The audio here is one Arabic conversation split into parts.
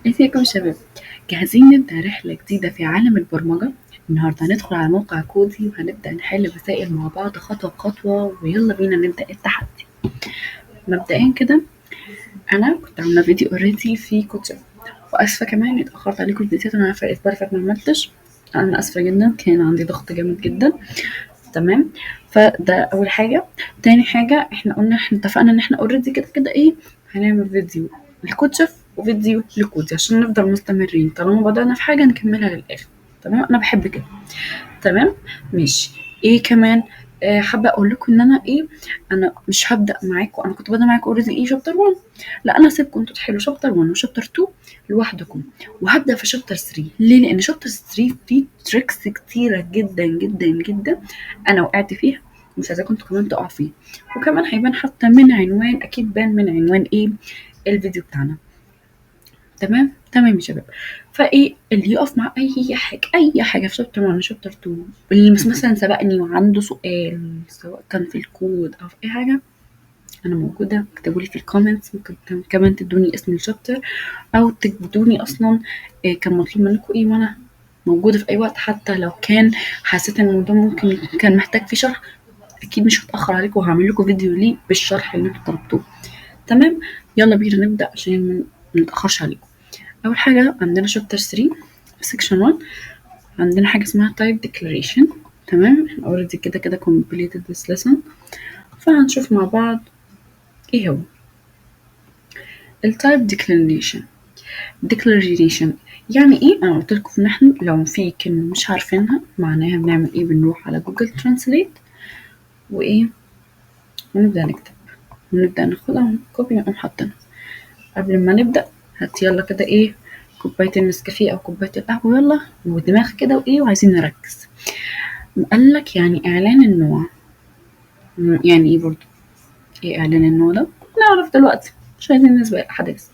ازيكم يا شباب؟ جاهزين نبدأ رحلة جديدة في عالم البرمجة؟ النهاردة هندخل على موقع كودي وهنبدأ نحل مسائل مع بعض خطوة بخطوة، ويلا بينا نبدأ التحدي. مبدئيا كده أنا كنت عاملة فيديو اوريدي في كود، وأسفة كمان إني اتأخرت عليكم الفيديوهات. أنا عارفة الأسبوع اللي فات ما عملتش، أنا آسفة جدا، كان عندي ضغط جامد جدا. تمام، فده أول حاجة. تاني حاجة، احنا اتفقنا إن احنا اوريدي كده كده إيه، هنعمل فيديو لكود شيف وفيديو لكودي عشان نفضل مستمرين، طالما بدأنا في حاجة نكملها للآخر. تمام، أنا بحب كده. تمام، ماشي. ايه كمان؟ حابه اقول لكم ان انا ايه، انا مش هبدا معاكم، انا كنت بادئه معاكم اوريدي ايه شابتر 1. لا، انا هسيبكم انتوا تحلوا شابتر 1 وشابتر 2 لوحدكم، وهبدا في شابتر 3. ليه؟ لان شابتر 3 فيه تريكس كتيره جدا جدا جدا انا وقعت فيها، مش عايزاكم انتوا كمان تقعوا فيها. وكمان هيبان حتى من عنوان، اكيد بان من عنوان ايه الفيديو بتاعنا. تمام تمام يا شباب. فايه اللي يقف مع اي حاجه، اي حاجه في شابتر 1 شابتر 2، اللي مثلا سبقني وعنده سؤال سواء كان في الكود او في اي حاجه، انا موجوده. اكتبوا لي في الكومنتس، ممكن كمان تدوني اسم الشابتر، او تدوني اصلا إيه كان مطلوب منكم ايه، وانا موجوده في اي وقت. حتى لو كان حسيت ان الموضوع ممكن كان محتاج فيه شرح، اكيد مش هتاخر عليكم وهعمل لكم فيديو ليه بالشرح اللي انتوا طلبتوه. تمام، يلا بينا نبدا عشان ما نتاخرش عليكم. اول حاجه عندنا شابتر 3 سيكشن 1، عندنا حاجه اسمها type declaration. تمام، احنا already كده كده completed this lesson، فهنشوف مع بعض ايه هو التايب declaration. declaration يعني ايه؟ انا قلت لكم ان احنا لو في كلمه مش عارفينها معناها بنعمل ايه، بنروح على جوجل ترانسليت وايه، ونبدا نكتب ونبدا ناخدها كوبي ونقوم حاطينها. قبل ما نبدا، هات يلا كده ايه، كوبايه النسكافيه او كوبايه القهوه، يلا ودماغ كده وايه، وعايزين نركز. قال لك يعني اعلان النوع. يعني ايه برضو ايه اعلان النوع ده؟ نعرف دلوقتي، مش عايزين نسبق الاحداث.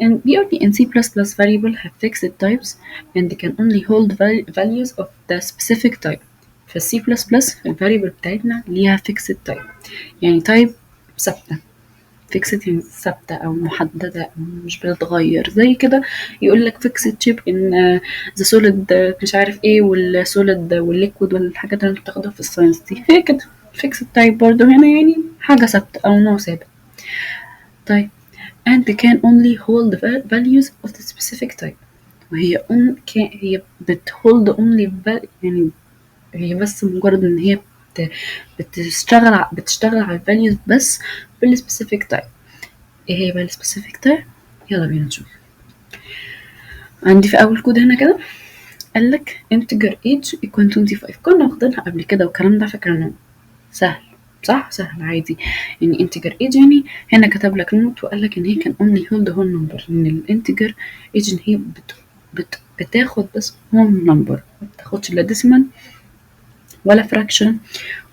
And بيقول لي in C++ variable have fixed types and can only hold values of the specific type. في C++ الفاريبل بتاعتنا ليها fixed type، يعني type ثابتة. fixed يعني ثابتة أو محددة أو مش بتتغير زي كده. يقول لك fixed chip in the solid مش عارف ايه، والsolid والliquid والحاجات اللي انت بتاخدها في الساينس دي، هي كده fixed type برضو هنا، يعني حاجة ثابتة أو نوع ثابت. طيب and can only hold the values of the specific type. وهي هي بتhold only يعني هي بس مجرد ان هي بتشتغل على الفاليوز بس بالسبيسيفيك تايب. ايه هي بقى السبيسيفيك تايب؟ يلا بينا نشوف. عندي في اول كود هنا كده قال لك integer age equal 25. كنا واخدينها قبل كده والكلام ده، فاكر انه سهل، صح؟ سهل عادي. يعني integer age، يعني هنا كتب لك نوت وقال لك ان هي كان only hold whole number، ان الانتجر age ان هي بتاخد بس whole number، ما بتاخدش لا decimal ولا fraction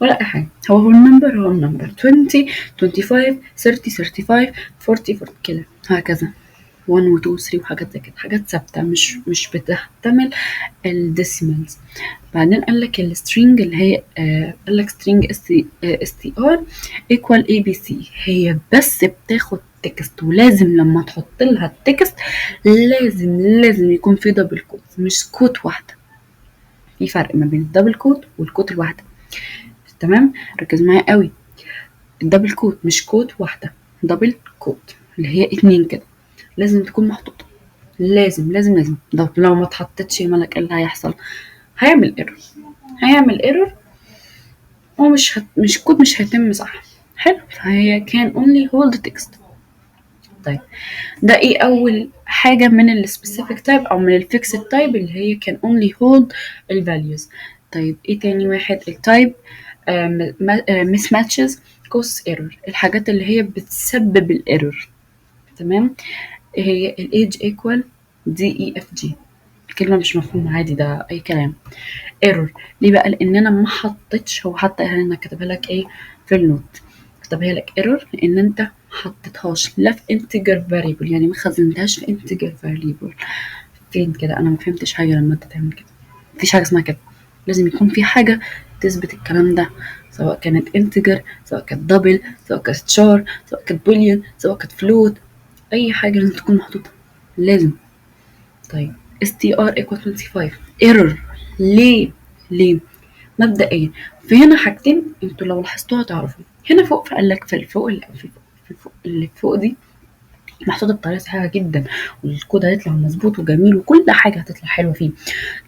ولا اي حاجه. هو النمبر، هو النمبر 20 25 30 35 40 40 كده هكذا، 1 و 2 و 3 وحاجات زي كده، حاجات ثابته مش بتحتمل الديسيمالز. بعدين قال لك السترينج اللي هي قال لك string str equal abc، هي بس بتاخد تكست، ولازم لما تحط لها التكست لازم يكون في دبل كوت، مش كوت واحده. في فرق ما بين الدبل كوت والكوت الواحده. تمام، ركز معايا قوي. الدبل كوت مش كوت واحده، دبل كوت اللي هي اتنين كده، لازم تكون محطوطه. لازم لو ما اتحطتش يا ملك، ايه اللي هيحصل؟ هيعمل ايرور مش الكود مش هيتم صح. حلو، فهي كان only hold text. طيب ده ايه اول حاجة من السبيسيفيك تايب او من الفيكسد تايب اللي هي كان only hold الفاليوز. طيب ايه تاني واحد؟ التايب mismatches cause error، الحاجات اللي هي بتسبب الايرور. تمام، هي الايدج equal DEFG، الكلمة مش مفهومة عادي، ده اي كلام. ايرور ليه بقى؟ لان انا ما حطيتش، هو حتى هنا كتبها لك ايه في النوت، كتبها لك ايرور لان انت حطيتهاش لا في انتجر فاريبل، يعني ما خزنتهاش في انتجر فاريبل. فين كده؟ انا ما فهمتش حاجه لما انت تعمل كده. مفيش حاجه اسمها كده، لازم يكون في حاجه تثبت الكلام ده، سواء كانت انتجر، سواء كانت دبل، سواء كانت شار، سواء كانت بوليان، سواء كانت فلوت، اي حاجه لازم تكون محطوطه. لازم. طيب str equal 25 error. ليه؟ ليه؟ مبدئيا في هنا حاجتين انتوا لو لاحظتوها تعرفوا. هنا فوق فقال لك في الفوق في الفوق اللي فوق دي محطوطه بطريقه صحيحه جدا، والكود هيطلع مظبوط وجميل وكل حاجه هتطلع حلوه فيه.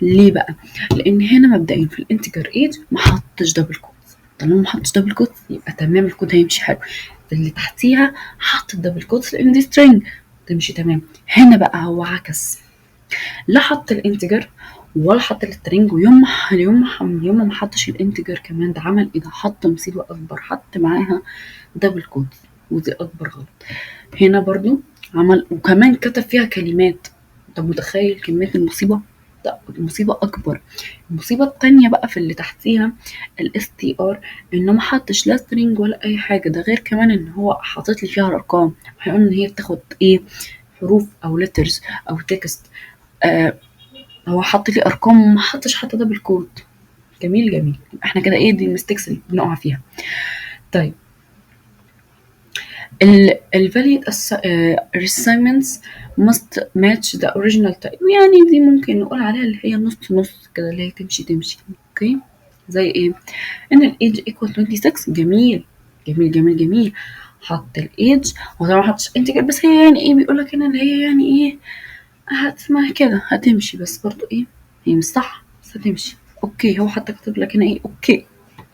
ليه بقى؟ لان هنا مبدئيا في الانتجر ايج ما حطش دبل كوتس. طالما ما حطش دبل كوتس يبقى تمام، الكود هيمشي حلو. في اللي تحتيها حط الدبل كوتس لان دي سترينج تمشي تمام. هنا بقى هو عكس، لا حط الانتجر ولا حط السترينج، يوم ما حطش الانتجر كمان، ده عمل ايه؟ ده حط مصيبه اكبر، حط معاها دبل كوتس، ودي اكبر غلط. هنا برضو عمل وكمان كتب فيها كلمات. انت متخيل كمية المصيبة؟ ده المصيبة أكبر. المصيبة التانية بقى في اللي تحتيها الاس تي ار، إنه ما حطش لا string ولا أي حاجة. ده غير كمان إن هو حاطط لي فيها الأرقام، هيقول إن هي بتاخد إيه؟ حروف أو letters أو text. آه هو حط لي أرقام وما حطش حتى دبل كود. جميل جميل. احنا كده ايه دي المستكس اللي بنقع فيها. طيب الvalid assignments must match the original type. يعني دي ممكن نقول عليها اللي هي نص نص كده، اللي هي تمشي. اوكي. زي ايه؟ ان الايدج equal 26. جميل جميل جميل جميل. حط الايدج، هو طبعا ما حطش انتجر، بس هي يعني ايه بيقول لك هنا اللي هي يعني ايه هتسمع كده هتمشي، بس برضو ايه هي مش صح بس هتمشي. اوكي. هو حتى كتب لك هنا ايه اوكي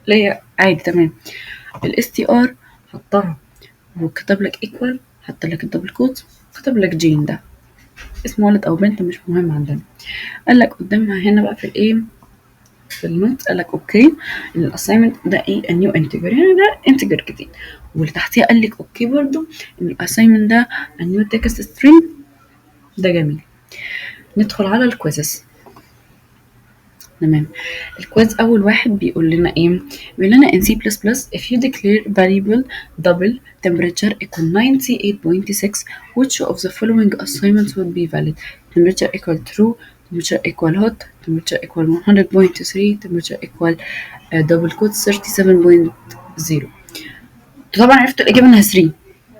اللي هي عادي تمام. الاس تي ار حطها وكتب لك ايكوال، حط لك الدبل كوت، كتب لك جين، ده اسم ولد او بنت مش مهم عندنا. قال لك قدامها هنا بقى في الايه في النوت، قال لك اوكي الاساينمنت ده ايه النيو انتجر، يعني ده انتجر جديد. واللي تحتيها قال لك اوكي برضو ان الاساينمنت ده النيو تكست سترينج. ده جميل. ندخل على الكويزز. تمام. الكويز اول واحد بيقول لنا ايه؟ بيقول لنا in C++ if you declare variable double temperature equal 98.6 which of the following assignments would be valid? Temperature equal true, temperature equal hot, temperature equal 100.3, temperature equal double quote 37.0. طبعا عرفت الاجابه انها 3،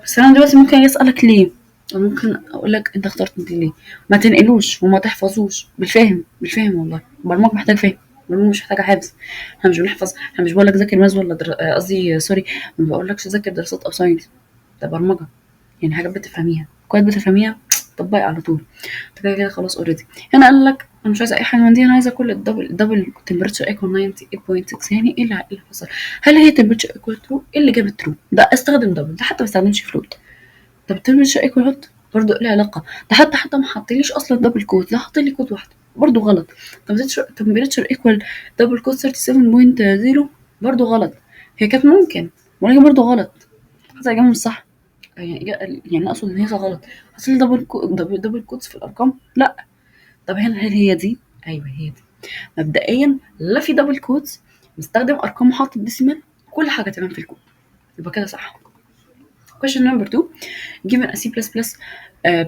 بس انا دلوقتي ممكن اسالك ليه، او ممكن اقول لك انت اخترت دي ليه. ما تنقلوش وما تحفظوش، بالفهم بالفهم. والله البرمجه محتاج فهم، البرمجه مش محتاجه حفظ. احنا مش بنحفظ، احنا مش بقول لك ذاكر ماس ولا قصدي سوري، ما بقولكش ذاكر دراسات او ساينس. ده برمجه، يعني حاجات بتفهميها كويس بتفهميها طبقي على طول. انت كده كده خلاص اوريدي. هنا قال لك انا مش عايزه اي حاجه من دي، انا عايزه كل الدبل تمبرتشر ايكوال 98.6. يعني ايه اللي حصل؟ هل هي تمبرتشر ايكوال ترو؟ ايه اللي جاب ترو؟ ده استخدم دبل، ده حتى ما استخدمش فلوت. طب تمبرتشر ايكوال هوت برضه ايه العلاقه؟ ده حتى ما حطليش اصلا دبل كود، ده حط لي كود واحده برضه غلط. طب تمبرتشر ايكوال دبل كود 37.0 برضه غلط. هي كانت ممكن ولكن برضه غلط. حتى الاجابه مش صح. يعني اقصد ان هي غلط. اصل دبل كودز في الارقام لا. طب هل هي دي؟ ايوه هي دي. مبدئيا لا في دبل كودز، مستخدم ارقام وحاطط ديسيمال، كل حاجه تمام في الكود، يبقى كده صح. question number 2 given a C++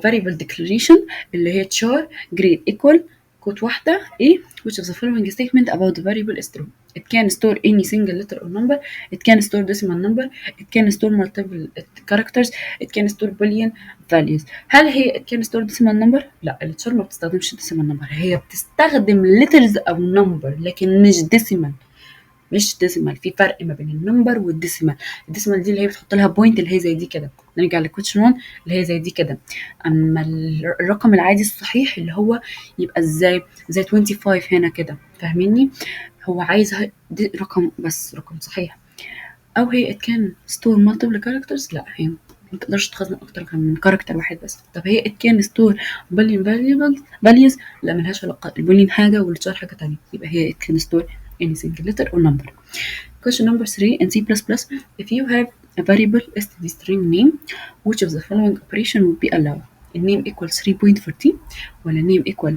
variable declaration اللي هي char grade equal كود واحدة A which of the following statement about the variable is true. It can store any single letter or number. It can store decimal number. It can store multiple characters. It can store boolean values. هل هي it can store decimal number؟ لا التشار ما بتستخدمش decimal number، هي بتستخدم letters أو number لكن مش decimal. مش ديسيمال، في فرق ما بين النمبر والديسيمال. الديسيمال دي اللي هي بتحط لها بوينت اللي هي زي دي كده. نرجع لكويشن 1 اللي هي زي دي كده. اما الرقم العادي الصحيح اللي هو يبقى ازاي زي 25 هنا كده، فاهميني؟ هو عايز رقم بس رقم صحيح. او هي it can store multiple characters، لا هي ما تقدرش تخزن اكتر من كاركتر واحد بس. طب هي it can store boolean values، لا ملهاش علاقه، البولين حاجه والتشار حاجه تانية، يبقى هي it can store any single letter or number. Question number 3 in C++, if you have a variable string name, which of the following operation would be allowed? النيم equal 3.14 ولا النيم equal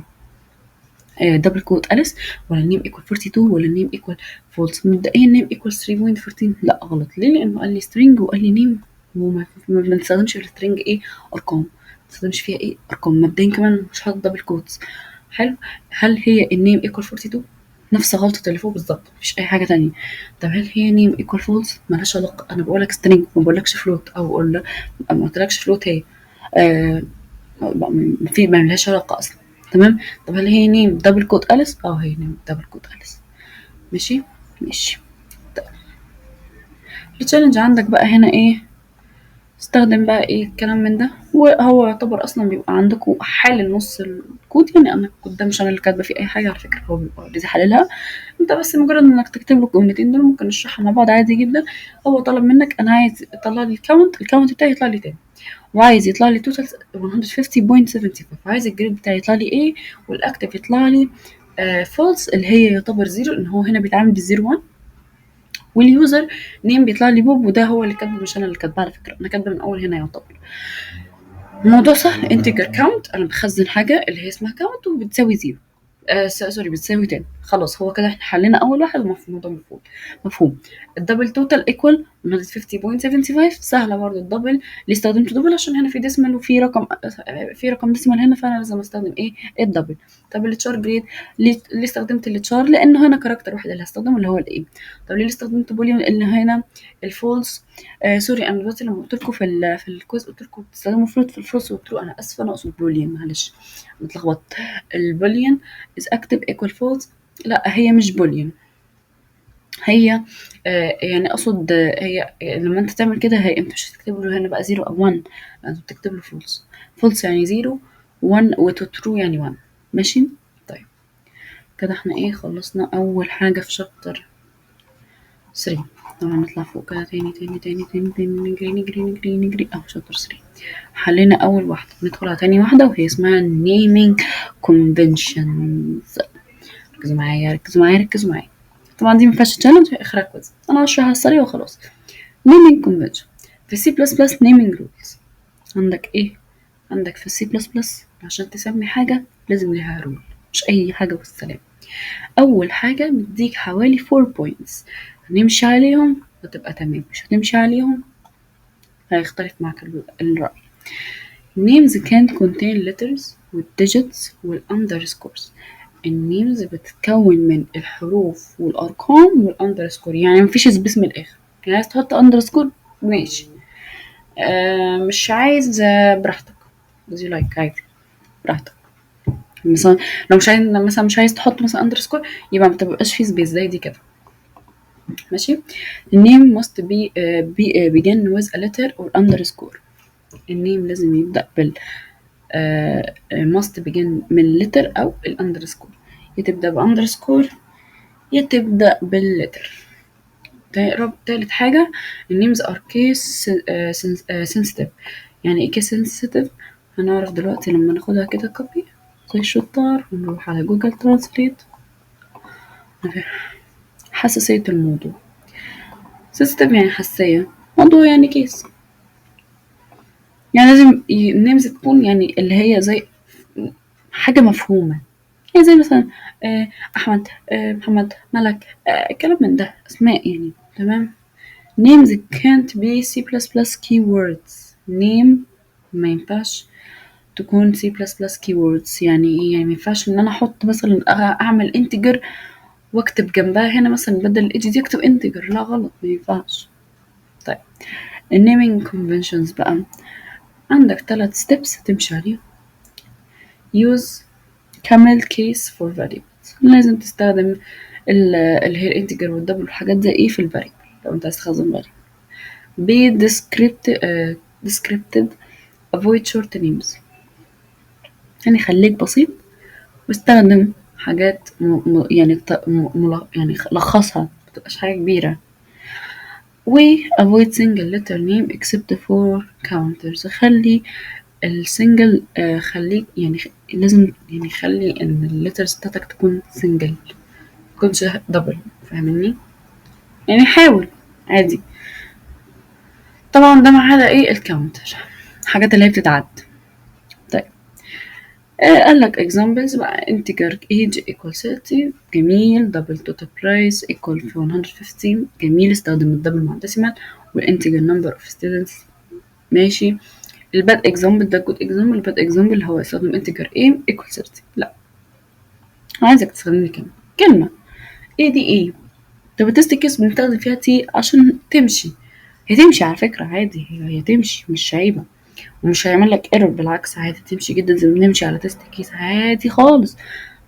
دبل كوت أليس ولا النيم equal 42 ولا النيم equal false؟ مبدئيا النيم equal 3.14 لا غلط. ليه؟ لأنه قال لي string وقال لي نيم، وما بنستخدمش في السترنج ايه ارقام، ما بنستخدمش فيها ايه ارقام. مبدئيا كمان مش حاطط دبل كوتس. حلو. هل هي النيم equal 42؟ نفس غلطة اللي فوق بالظبط، مفيش أي حاجة تانية. طب هل هي نيم equal false؟ مالهاش علاقة، أنا بقولك string ما بقولكش float، أو أقول ما قلتلكش float هي في ما لهاش علاقة أصلا. تمام. طب هل هي نيم دبل كوت أليس؟ هي نيم دبل كوت أليس. ماشي. ماشي. طيب. التشالنج عندك بقى هنا ايه؟ استخدم بقى ايه الكلام من ده، وهو يعتبر اصلا بيبقى عندكم حل نص الكود، يعني انا الكود ده مش انا اللي كاتبه فيه اي حاجه على فكره، هو بيبقى اوريدي حللها. انت بس مجرد انك تكتب له الجملتين دول ممكن نشرحها مع بعض عادي جدا. هو طلب منك انا عايز يطلع لي الكاونت بتاعي يطلع لي تاني، وعايز يطلع لي توتال 150.75، وعايز الجريد بتاعي يطلع لي ايه، والاكتف يطلع لي فولس اللي هي يعتبر زيرو، ان هو هنا بيتعامل بالزيرو 1. واليوزر نيم بيطلع لي بوب، وده هو اللي كاتبه مش انا اللي كاتبه على فكره، انا كاتبه من اول هنا يعتبر. الموضوع سهل. انتجر كاونت، انا بخزن حاجه اللي هي اسمها كاونت وبتساوي زيرو، سوري بتساوي 10. خلاص هو كده احنا حلينا اول واحد، الموضوع مفهوم. الدبل توتال ايكوال 150.75 سهله برضه. الدبل اللي استخدمته دبل عشان هنا في ديسمال وفي رقم، في رقم ديسمال هنا، فانا لازم استخدم ايه الدبل. طب التشار جريد، ليه استخدمت التشار؟ لانه هنا كاركتر واحد اللي هستخدمه اللي هو الايه. طب ليه استخدمت بوليون؟ اللي هنا الفولس. سوري انا دلوقتي لما قلت لكم في الكويز قلت لكم تستخدموا فلوت في الفلوس وترو، انا اسفه انا اقصد بوليون، معلش متلخبطت. البوليون is active equal false. لا هي مش بوليون، هي يعني اقصد هي لما انت تعمل كده، هي انت مش هتكتب له هنا بقى 0 او 1، انت بتكتب له فولس. فولس يعني 0، 1 وترو يعني 1. ماشي. طيب كده احنا ايه خلصنا اول حاجه في شابتر 3. طبعا نطلع فوق كده تاني نجري نجري نجري نجري اهو شابتر 3. حلينا اول واحده، ندخل على تاني واحده وهي اسمها naming conventions. ركزوا معايا ركزوا معايا ركزوا معايا. طبعا دي مفيهاش تشالنج، اخرها كويز، انا هشرحها على السريع وخلاص. naming convention في سي بلس بلس naming rules. عندك ايه؟ عندك في السي بلس بلس عشان تسمي حاجه لازم ليها رول، مش اي حاجه والسلام. اول حاجه مديك حوالي 4 points، هنمشي عليهم وتبقى تمام، مش هتمشي عليهم هيختلف معاك الرأي. names can't contain letters والdigits والunderscores. النيمز بتتكون من الحروف والارقام والاندرسكور، يعني مفيش سبيس من الاخر. يعني عايز تحط اندرسكور ماشي، مش عايز براحتك، as you like عادي براحتك. مثلا لو مش عايز، مثلا مش عايز تحط مثلا اندرسكور يبقى ما تبقاش فيه سبيس زي دي كده. ماشي. النيم must begin with a letter or underscore. النيم لازم يبدأ بال must begin من letter أو الأندرسكور، يتبدأ بأندرسكور يتبدأ باللتر. تالت حاجة النيمز are case sensitive. يعني ايه case sensitive؟ هنعرف دلوقتي لما ناخدها كده كوبي زي الشطار ونروح على جوجل ترانسليت. حساسية الموضوع، sensitive يعني حساسية، موضوع يعني كيس، يعني لازم النيمز تكون يعني اللي هي زي حاجة مفهومة، يعني زي مثلا أحمد، محمد، ملك، كلام من ده أسماء يعني. تمام. names can't be C++ keywords. name ما ينفعش تكون C++ keywords. يعني ايه؟ يعني ما ينفعش ان انا احط مثلا اعمل integer واكتب جنبها هنا مثلا بدل الإيدج دي اكتب integer، لا غلط ما ينفعش. طيب النيمينج conventions بقى عندك 3 steps تمشي عليهم. use camel case for variables، لازم تستخدم اللي هي الانتجر والدبل والحاجات دي ايه في الفاريبل لو انت عايز تخزن variable. be descripted avoid short names، يعني خليك بسيط واستخدم حاجات يعني يعني لخصها متبقاش حاجة كبيرة. و avoid single letter name except for counters، خلي السنجل خليك يعني لازم يعني خلي ان الليترز بتاعتك تكون سنجل متكونش دبل، فاهمني؟ يعني حاول عادي. طبعا ده ما عدا ايه الكاونتر، حاجات اللي هي بتتعد. طيب قال لك examples بقى integer age equal 30 جميل، double total price equal 115 جميل، استخدم الدبل مع decimal، والinteger number of students ماشي. الباد example ده good example. الباد example اللي هو استخدم integer a equal 30، لا عايزك تستخدم لي كلمة ايه دي ايه. طب التست كيس بنستخدم فيها تي عشان تمشي، هي تمشي على فكرة عادي، هي تمشي مش عيبة. ومش هيعمل لك ايرور، بالعكس عادي تمشي جدا زي ما بنمشي على تيست كيس عادي خالص،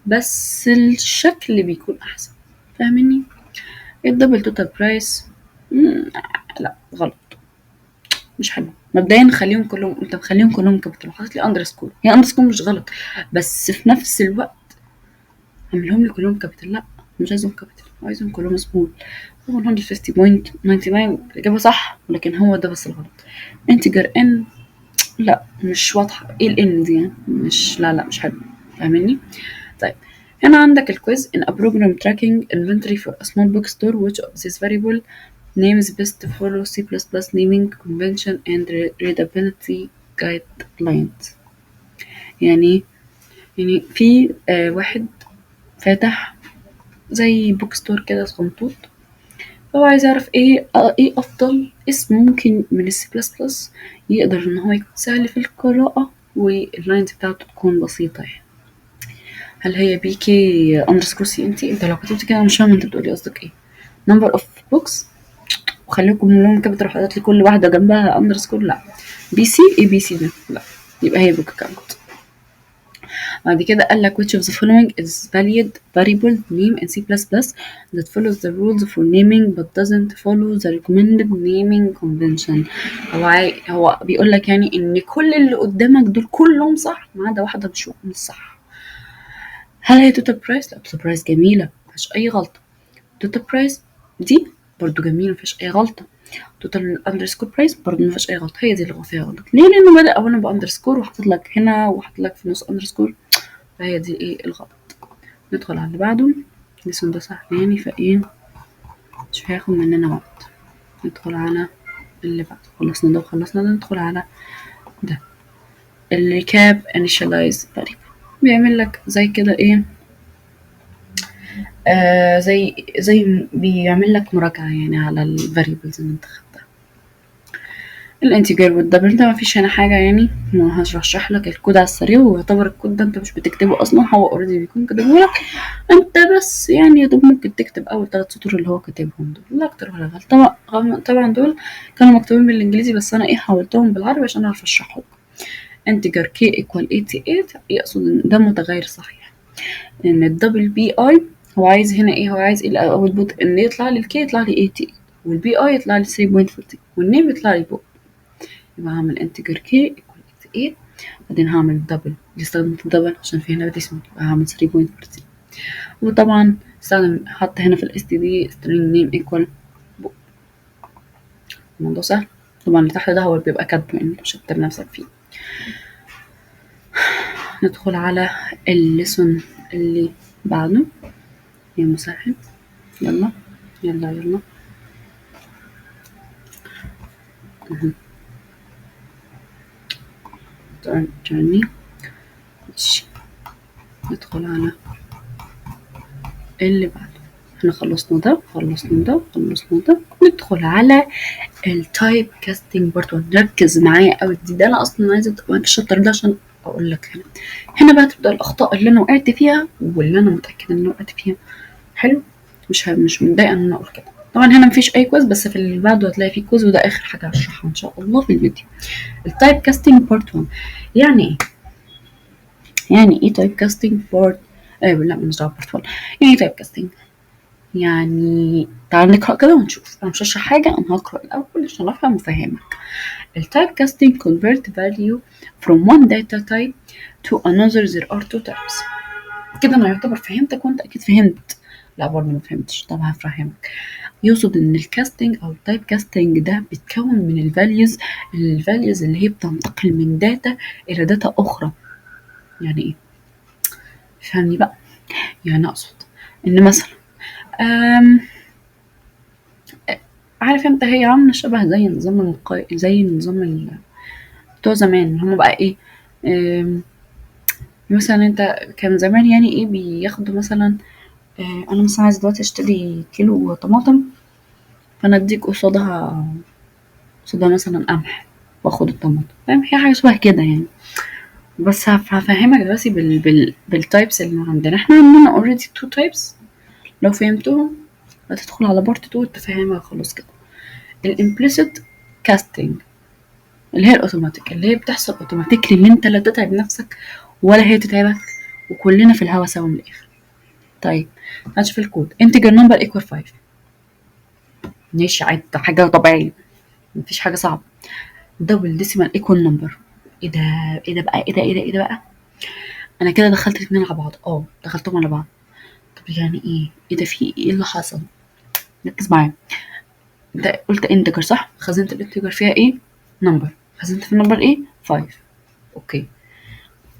بس الشكل بيكون احسن. فاهمني؟ الدبل توتال برايس لا غلط، مش حلو. مبدئيا خليهم كلهم، انت مخليهم كلهم كابيتال وحاطط لي اندرسكور، هي اندرسكور مش غلط، بس في نفس الوقت اعملهم لي كلهم كابيتال، لا مش عايزهم كابيتال، عايزهم كلهم سمول. 150.99 الاجابه صح، ولكن هو ده بس الغلط. انتجر ان، لا مش واضحه ايه الان دي يعني، مش لا لا مش حلو. فاهمني؟ طيب هنا عندك الكويز in a program tracking inventory for a small bookstore which of these variable names best follow C++ naming convention and readability guidelines. يعني يعني في واحد فاتح زي بوك ستور كده صغنطوط، هو عايز يعرف ايه افضل اسم ممكن من السي بلس بلس يقدر ان هو يكون سهل في القراءة واللاينز بتاعته تكون بسيطة يعني. هل هي بي كي اندرسكور سي ان تي؟ انت لو كتبت كده مش فاهم انت بتقولي قصدك ايه. نمبر اوف بوكس، وخليكم لهم كده تروح حاطط لي كل واحدة جنبها اندرسكور، لا. بي سي اي بي سي ده لا، يبقى هي بوك كاونت. بعد كده قال لك which of the following is valid variable name in C++ that follows the rules for naming but doesn't follow the recommended naming convention. هو بيقول لك يعني ان كل اللي قدامك دول كلهم صح ما عدا واحده مش صح. هل هي توتال برايس؟ لا توتال برايس جميله مفيهاش اي غلطه. توتال برايس دي برضو جميله مفيهاش اي غلطه. توتال اندرسكور برايس برضو مفيهاش اي غلطه. هي دي اللي فيها غلط ليه؟ لانه بدأ اولا باندرسكور وحاطط لك هنا وحاطط لك في النص اندرسكور، فهي دي ايه الغلط. ندخل على اللي بعده، الاسم ده سهل يعني فايه مش هياخد مننا وقت. ندخل على اللي بعده، خلصنا ده وخلصنا ده، ندخل على ده الريكاب initialize variable. بيعمل لك زي كده ايه زي بيعمل لك مراجعة يعني على الفاريبلز اللي انت خدتها. الانتجر والدبل ده مفيش هنا حاجة يعني، ما هشرح لك الكود على السريع، ويعتبر الكود ده انت مش بتكتبه اصلا، هو اوريدي بيكون كاتبه لك انت، بس يعني يا دوب ممكن تكتب اول 3 سطور اللي هو كاتبهم دول، لا اكتر ولا اقل. طبعا دول كانوا مكتوبين بالانجليزي بس انا حولتهم بالعربي عشان اعرف اشرحهم. انتجر k equal 88 يقصد ان ده متغير صحيح، ان الدبل بي اي هو عايز هنا هو عايز الاول بوت ان يطلع لي الكي يطلع لي 88 والبي اي يطلع لي 3.14 والنيم يطلع لي بوت. يبقى هعمل انتجر k equal 88، بعدين هعمل دبل، استخدمت الدبل عشان في هنا ديسمال، يبقى هعمل 3.14. وطبعا حط هنا في الاس تي دي string name equal book. الموضوع سهل طبعا، اللي تحت ده هو اللي بيبقى كاتبه يعني مش هتكتب نفسك فيه. ندخل على الليسون اللي بعده يا مسهل، يلا يلا يلا. journey ماشي. ندخل على اللي بعده، احنا خلصنا ده خلصنا ده خلصنا ده. ندخل على التايب كاستنج بارت 1. ركز معايا قوي، ده انا اصلا عايزه تبقى الشابتر ده عشان اقول لك هنا بقى تبدا الاخطاء اللي انا وقعت فيها واللي انا متاكده ان انا وقعت فيها. حلو، مش متضايقه ان انا اقول كده. طبعا هنا مفيش اي كويز، بس في اللي بعده هتلاقي فيه كويز، وده اخر حاجه هشرحها ان شاء الله في الفيديو. التايب كاستنج بارت 1 يعني ايه؟ يعني ايه تايب كاستنج بارت لا مش دعوه بارت 1. يعني ايه تايب كاستنج؟ يعني تعال نقرا كده ونشوف. انا مش هشرح حاجه، انا هقرا الاول عشان افهم وافهمك. التايب كاستنج convert value from one data type to another. there are two types. كده انا يعتبر فهمتك وانت اكيد فهمت. لا برضه ما فهمتش، طب هفهمك. يقصد ان الكاستنج او التايب كاستنج ده بيتكون من الفاليوز اللي هي بتنتقل من داتا الى داتا اخرى. يعني ايه؟ فهمني بقى. يعني اقصد ان مثلا عارف انت هي عامله شبه زي نظام زي نظام بتوع زمان هم بقى ايه. مثلا انت كان زمان يعني ايه بياخدوا مثلا انا مثلا عايز دلوقتي اشتري كيلو طماطم، فانا اديك قصادها مثلا قمح واخد الطماطم. فاهم؟ هي حاجه شبه كده يعني. بس هفهمك دلوقتي بالتايبس اللي عندنا. احنا عندنا اوريدي تو تايبس، لو فهمتهم هتدخل على بارت 2 تفهمها خلاص كده. الامبليسيت كاستنج اللي هي الاوتوماتيك، اللي هي بتحصل اوتوماتيكلي، اللي انت لا تتعب نفسك ولا هي تتعبك، وكلنا في الهوا سوا من الاخر. طيب هنشوف الكود. integer number equal 5. ماشي عادي، ده حاجة طبيعية، مفيش حاجة صعبة. double decimal equal number. ايه ده؟ ايه ده بقى؟ ايه ده بقى؟ انا كده دخلت الاتنين على بعض. دخلتهم على بعض. طب يعني ايه ده؟ في ايه اللي حصل؟ ركز معايا. انت قلت integer صح؟ خزنت الانتجر فيها ايه؟ number. خزنت في النمبر ايه؟ 5. اوكي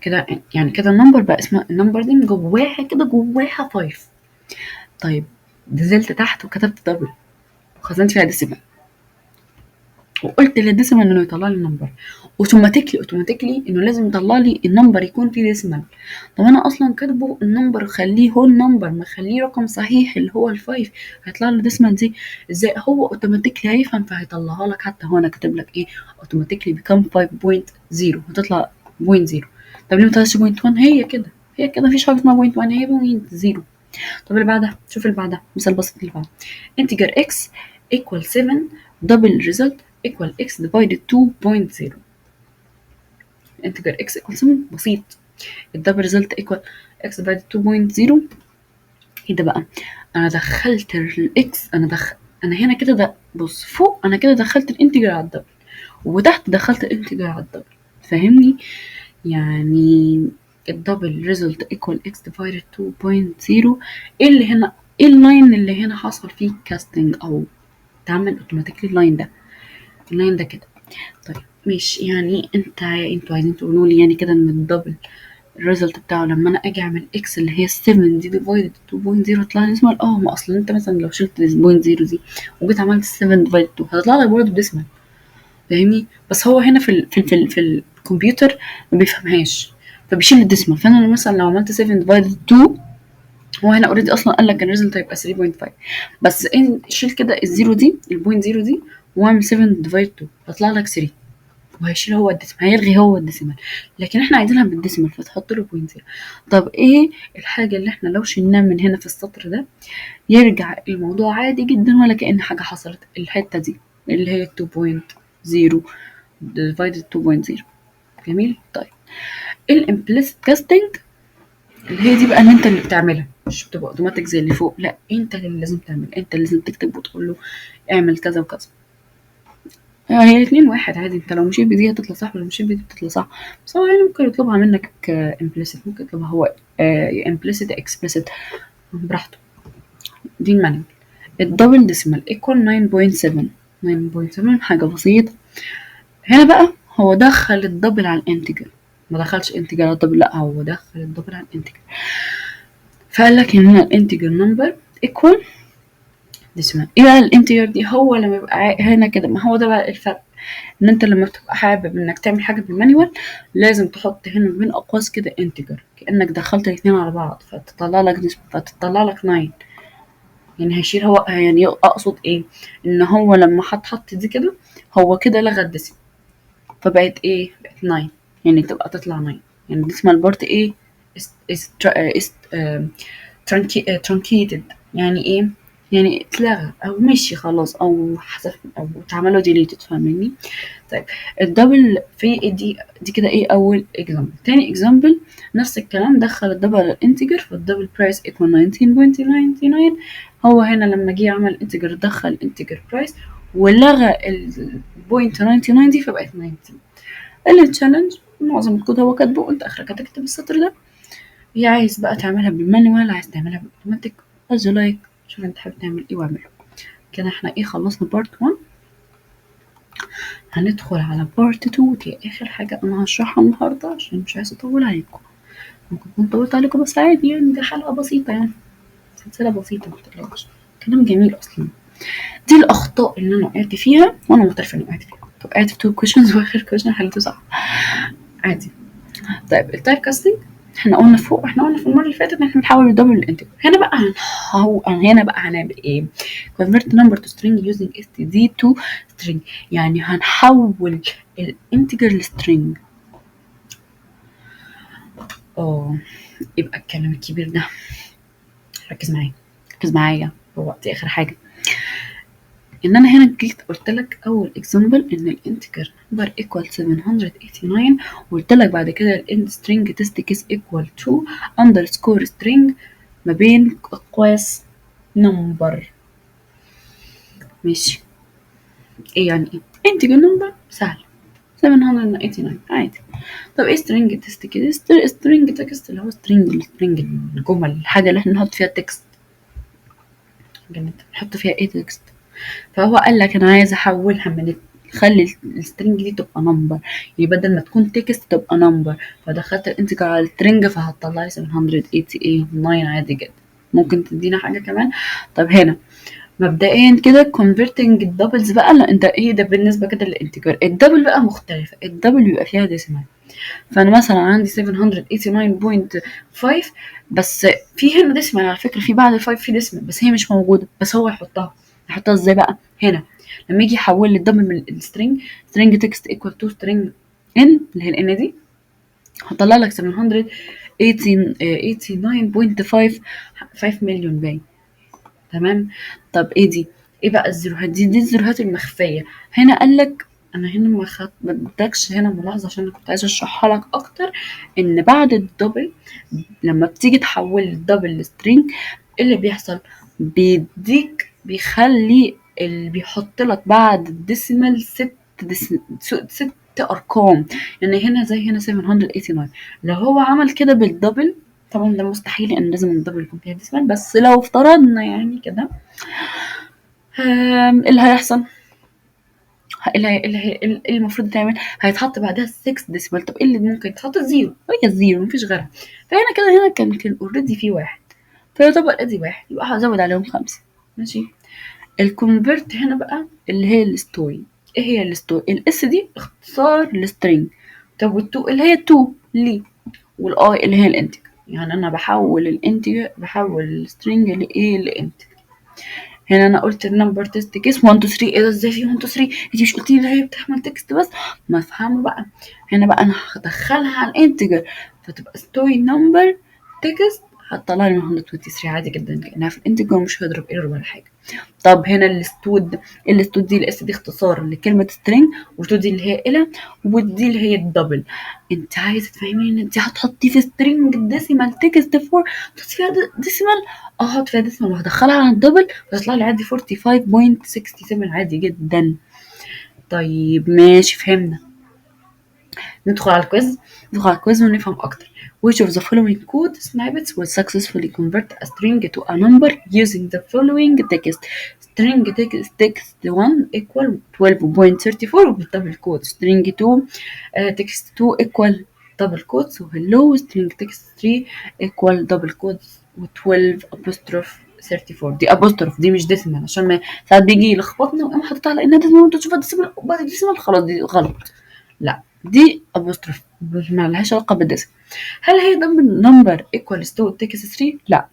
كده، يعني كده النمبر بقى اسمها النمبر دي من جواها كده، جواها 5. طيب نزلت تحت وكتبت دبل وخزنت فيها ديسيمال، وقلت للديسيمال انه يطلع لي النمبر اوتوماتيكلي انه لازم يطلع لي النمبر يكون فيه ديسيمال. طب انا اصلا كاتبه النمبر، خليه هو النمبر، ما خليه رقم صحيح اللي هو ال5، هيطلع له ديسيمال دي ازاي؟ هو اوتوماتيكلي هيفهم فهيطلعها لك. حتى هو انا كاتب لك ايه؟ اوتوماتيكلي بيكم 5.0، هتطلع 0.0. طب ليه ما طلعش 0.1؟ هي كده مفيش حاجه اسمها 0.1، هي 0.0. طب اللي بعدها، شوف اللي بعدها، مثال بسيط اللي بعدها. integer x equal 7 double result equal x divided 2.0. integer x equal 7 بسيط. الدبل result equal x divided 2.0. ايه ده بقى؟ انا دخلت الاكس، انا هنا كده، ده بص فوق انا كده دخلت الانتجر على الدبل، وتحت دخلت الانتجر على الدبل. فاهمني؟ يعني الدبل ريزلت ايكوال اكس ديفايدد 2.0. ايه اللي هنا؟ ايه اللاين اللي هنا حصل فيه كاستنج او تعمل اوتوماتيكلي؟ اللاين ده كده. طيب ماشي، يعني انتوا عايزين تقولوا لي يعني كده ان الدبل الريزلت بتاعه لما انا اجي اعمل اكس اللي هي 7 دي ديفايدد 2.0 هتطلع لي ديسمال؟ ما اصلا انت مثلا لو شلت 0.0 دي وجيت عملت 7 ديفايدد 2 هتطلع لك برضه ديسمال. فاهمني؟ بس هو هنا في الكمبيوتر ما بيفهمهاش، فبيشيل الديسمال. فانا مثلا لو عملت 7 ديفايدد 2، هو هنا اوريدي اصلا قال لك الريزلت هيبقى 3.5، بس ان شيل كده الزيرو دي، البوينت زيرو دي، واعمل 7 ديفايد 2 هيطلع لك 3، وهيشيل هو الديسمال، هيلغي هو الديسمال. لكن احنا عايزينها بالديسمال فتحط له بوينت زيرو. طب ايه الحاجه اللي احنا لو شلناه من هنا في السطر ده يرجع الموضوع عادي جدا ولا كأن حاجه حصلت؟ الحته دي اللي هي 2.0 divided 2.0. جميل. طيب الامبليسيت كاستنج اللي هي دي بقى ان انت اللي بتعملها، مش بتبقى اوتوماتيك زي اللي فوق، لا انت اللي لازم تعمل، انت اللي لازم تكتب وتقول له اعمل كذا وكذا. هي الاثنين واحد عادي، انت لو مشيت بدي هتطلع صح، ولو مشيت بدي بتطلع صح. بس هو يعني ممكن يطلبها منك امبليسيت، ممكن يطلبها هو امبليسيت اكسبليسيت براحته. دي المانيوال. الدبل ديسيمال ايكوال 9.7. 9.7 حاجة بسيطة. هنا بقى هو دخل الدبل على الانتجر، ما دخلش انتجر على الدبل، لا هو دخل الدبل على الانتجر. فقال لك ان هنا الانتجر نمبر ايكوال ديسيمال. ايه بقى الانتجر دي؟ هو لما يبقى هنا كده، ما هو ده بقى الفرق، ان انت لما بتبقى حابب انك تعمل حاجه بالمانيوال لازم تحط هنا بين اقواس كده انتجر، كانك دخلت الاثنين على بعض فتطلع لك ديسيمال، فتطلع لك 9. يعني هيشيل هو، يعني اقصد ايه؟ ان هو لما حط دي كده، هو كده لغى الديسيمال فبقت ايه؟ بقت 9. يعني تبقى تطلع 9. يعني الديسمال بارت ايه؟ truncated. يعني ايه؟ يعني اتلغى او مشي خلاص او حذف او اتعمل له deleted. فاهمني؟ طيب الدبل في دي كده ايه اول اكزامبل. تاني اكزامبل نفس الكلام، دخل الدبل الانتجر فالدبل برايس equal 19.99. هو هنا لما جه عمل انتجر دخل انتجر برايس ولغى البوينت 99 دي فبقت 19. التشالنج معظم الكود هو كاتبه، انت اخرك هتكتب السطر ده. هي عايز بقى تعملها بالمانوال، عايز تعملها بالاوتوماتيك، as you like. شوف انت حابب تعمل ايه واعمله. كده احنا ايه، خلصنا بارت 1. هندخل على بارت 2، دي اخر حاجة انا هشرحها النهاردة عشان مش عايزة اطول عليكم. ممكن اكون طولت عليكم بس عادي، يعني دي حلقة بسيطة، يعني سلسلة بسيطة متقلقوش، كلام جميل اصلا. دي الاخطاء اللي انا وقعت فيها وانا معترفة اني وقعت فيها. وقعت في 2 questions واخر question حلته صح عادي. طيب التايب كاستنج احنا قلنا في المره اللي فاتت ان احنا بنحول الدبل للانتجر. هنا بقى هنعمل ايه؟ convert number to string using std to string. يعني هنحول الانتجر لسترينج. يبقى الكلام الكبير ده، ركز معايا هو دي اخر حاجه. ان انا هنا جيت قلت لك اول اكزامبل ان الانتجر نمبر ايكوال 789، وقلت لك بعد كده الاند سترينج تيست كيس ايكوال تو اندرسكور سترينج ما بين اقواس نمبر. ماشي. ايه يعني ايه انتجر نمبر؟ سهل، 789 عادي. طب ايه سترينج تيست كده؟ سترينج تكست اللي هو السترينج الجمل، الحاجه اللي احنا نحط فيها تكست، نحط فيها ايه تكست. فهو قال لك انا عايز احولها من خلي السترينج دي تبقى نمبر، يعني بدل ما تكون تكست تبقى نمبر. فدخلت الانتجر على السترينج فهتطلع لي 789 عادي جدا. ممكن تدينا حاجه كمان؟ طب هنا مبدئيا كده converting الدبلز بقى، لا انت ايه ده بالنسبه كده للانتجر. الدبل بقى مختلفه، الدبل بيبقى فيها ديسيمال. فانا مثلا عندي 789.5 بس في هنا ديسمال، على فكره في بعد الفايف في ديسمال بس هي مش موجوده، بس هو يحطها ازاي بقى هنا؟ لما يجي يحول لي الدبل من السترينج، سترينج تكست ايكوال تو سترينج ان اللي هي الان دي، هطلع لك 789.5 مليون باين. تمام. طب ايه دي؟ ايه بقى الزيروهات دي الزيروهات المخفيه. هنا قال لك انا هنا ما ادكش هنا ملاحظه عشان انا كنت عايزه اشرحها لك اكتر، ان بعد الدبل لما بتيجي تحول الدبل لسترينج ايه اللي بيحصل؟ بيخلي اللي بيحط لك بعد الديسيمال ست ارقام. يعني هنا زي هنا 789 لو هو عمل كده بالدبل، طبعا ده مستحيل ان لازم الدبل يكون فيها ديسيمال، بس لو افترضنا يعني كده اللي هيحصل اللي المفروض تعمل هيتحط بعدها 6 ديسيمال. طب ايه اللي ممكن يتحط؟ الزيرو، هي الزيرو مفيش غيرها. فهنا كده هنا كان اوريدي في واحد، فيعتبر ادي واحد، يبقى هزود عليهم 5. ماشي. الكونفرت هنا بقى اللي هي الستوري. ايه هي الستوري؟ الاس دي اختصار لسترينج. طب والتو اللي هي تو ليه، والاي اللي هي الانتجر. يعني انا بحول الانتجر، بحول السترينج لايه؟ لانتجر. هنا انا قلت النمبر تيست كيس 1 2 3. ايه ده؟ ازاي في 1 2 3؟ انت مش قلتي لي هي بتحمل تكست بس؟ ما افهمه بقى. هنا بقى انا هدخلها على الانتجر فتبقى ستوري نمبر تكست، هتطلع لي 123 عادي جدا كانها في الانتجر، مش هضرب ايرور ولا حاجه. طب هنا الستود دي الاس دي اختصار لكلمه سترينج، وستود دي اللي هي الى، ودي اللي هي الدبل. انت عايزه تفهميني ان انت هتحطي في سترينج ديسيمال تكست 4 تحطي فيها ديسيمال؟ اه هحط فيها ديسيمال وهدخلها على الدبل وتطلع لي عادي 45.67 عادي جدا. طيب ماشي فهمنا. ندخل على الكويز ونفهم اكتر. Which of the following code snippets will successfully convert a string to a number using the following text? String text 1 equal 12.34 بالدبل كود. String 2 text 2 equal double quotes و hello. String text 3 equal double quotes و 12 apostrophe 34. دي apostrophe دي مش ديسيمال، عشان ما ساعات بيجي يلخبطنا ويقوم حاططها على انها ديسيمال وانت تشوفها ديسيمال وبعد ديسيمال خلاص دي غلط. لا دي apostrophe ما لهاش علاقة بالديسم. هل هي number equals to text 3؟ لا.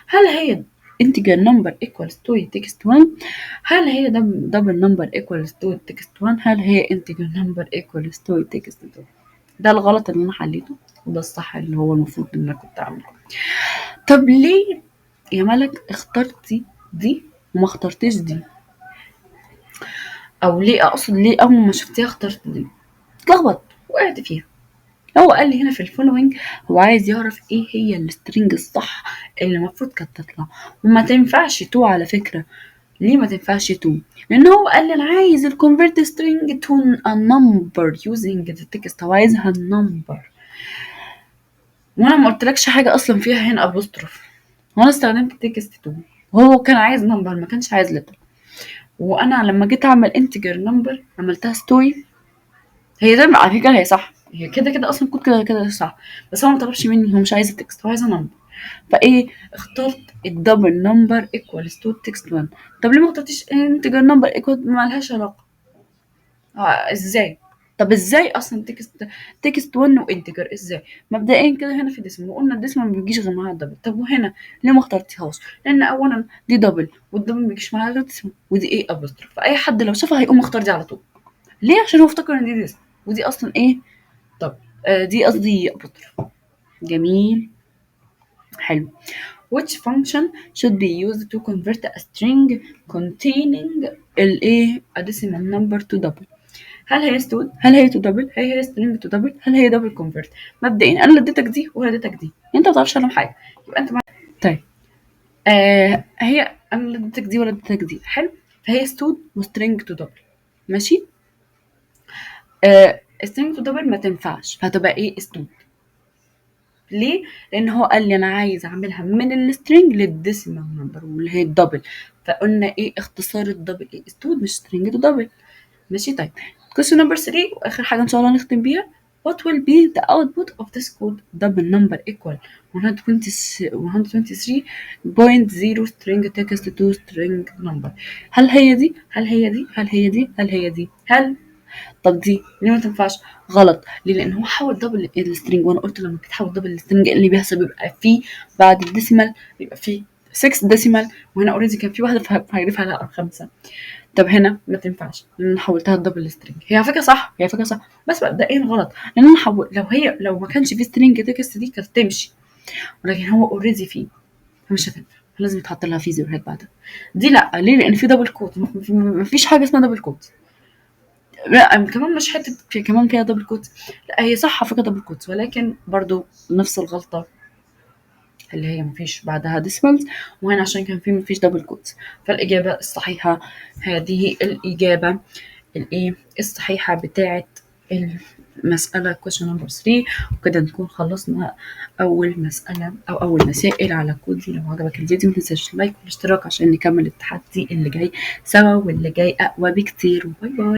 هل هي integer number equals to text 1؟ هل هي double number equals to text 1؟ هل هي integer number equals to text 2؟ ده الغلط اللي انا حليته وده الصح اللي هو المفروض ان انا كنت اعمله. طب ليه يا ملك اخترتي دي وما اخترتيش دي؟ او ليه، اقصد ليه اول ما شفتيها اخترت دي؟ اتلخبط، وقعت فيها. هو قال لي هنا في الفولوينج هو عايز يعرف ايه هي السترينج الصح اللي المفروض كانت تطلع، وما تنفعش تو على فكرة. ليه ما تنفعش تو؟ لان هو قال لي انا عايز الكونفرت سترينج تو a number using the text، هو عايزها النمبر، وانا ما قلتلكش حاجة اصلا فيها هنا ابوستروف، وانا استخدمت تكست تو، وهو كان عايز نمبر ما كانش عايز لتر. وانا لما جيت اعمل انتجر نمبر عملتها ستوري. هي ده على فكرة هي صح، هي كده كده اصلا كود كده كده صح، بس هو ما طلبش مني، هو مش عايز التكست، هو عايز نمبر. فايه اخترت الدبل نمبر ايكوالز تو تكست 1. طب ليه ما اخترتش انتجر نمبر ايكوال؟ ما لهاش علاقه. ازاي؟ طب ازاي اصلا تكست 1 وانتجر ازاي؟ مبدئيا كده هنا في ديسمال، وقلنا الديسمال ما بيجيش غير معاها الدبل. طب وهنا ليه ما اخترتيهاش؟ لان اولا دي دبل والدبل ما بيجيش معاها غير ديسمال، ودي ايه ابوستروف، فاي حد لو شافها هيقوم مختار دي على طول. ليه؟ عشان هو افتكر ان دي ديسمال ودي اصلا ايه؟ طب دي قصدي ابوستروف. جميل. حلو. Which function should be used to convert a string containing الايه additional number to double. هل هي ستود، هل هي تو دبل، هي سترينج تو دبل، هل هي دبل كونفرت؟ مبدئيا انا اللي اديتك دي ولا اديتك دي، انت ما تعرفش عنهم حاجه، يبقى انت طيب هي انا اللي اديتك دي ولا اديتك دي، حلو. فهي ستود وسترينج تو دبل، ماشي. سترينج تو دبل ما تنفعش، فهتبقى ايه ستود. ليه؟ لان هو قال لي انا عايز اعملها من السترينج للديسيمال نمبر واللي هي الدبل، فقلنا ايه اختصار الدبل ايه ستود مش سترينج تو دبل، ماشي. طيب question number 3 واخر حاجه ان شاء الله نختم بيها. what will be the output of this code double number equal 123.0 string text to string number. هل هي دي، هل هي دي، هل هي دي، هل هي دي، هل طب دي ليه ما تنفعش؟ غلط. ليه؟ لان هو حول دبل السترنج، وانا قلت لما بتحول دبل السترنج اللي بيحصل بيبقى فيه بعد الديسيمال بيبقى فيه 6 ديسيمال، وهنا اوريدي كان في واحده فهيضيفها على 5. طب هنا ما تنفعش لان انا حولتها دبل سترينج. هي فكره صح، هي فكره صح، بس مبدئيا غلط. لان انا لو ما كانش في سترينج تكست دي كانت تمشي، ولكن هو اوريدي فيه فمش هتنفع، لازم يتحط لها في زيروهات بعدها. دي لا، ليه؟ لان في دبل كوت، ما فيش حاجه اسمها دبل كوت. لا كمان مش حته كمان فيها دبل كوت، لا هي صح على فكره دبل كوت، ولكن برضو نفس الغلطه اللي هي مفيش بعدها ديسمالز، وهنا عشان كان في مفيش دبل كوت. فالإجابة الصحيحة هذه الإجابة الإيه الصحيحة بتاعة المسألة question number 3. وكده نكون خلصنا أول مسألة أو أول مسائل على كودي. لو عجبك الفيديو متنساش اللايك والاشتراك عشان نكمل التحدي اللي جاي سوا، واللي جاي أقوى بكتير. باي باي.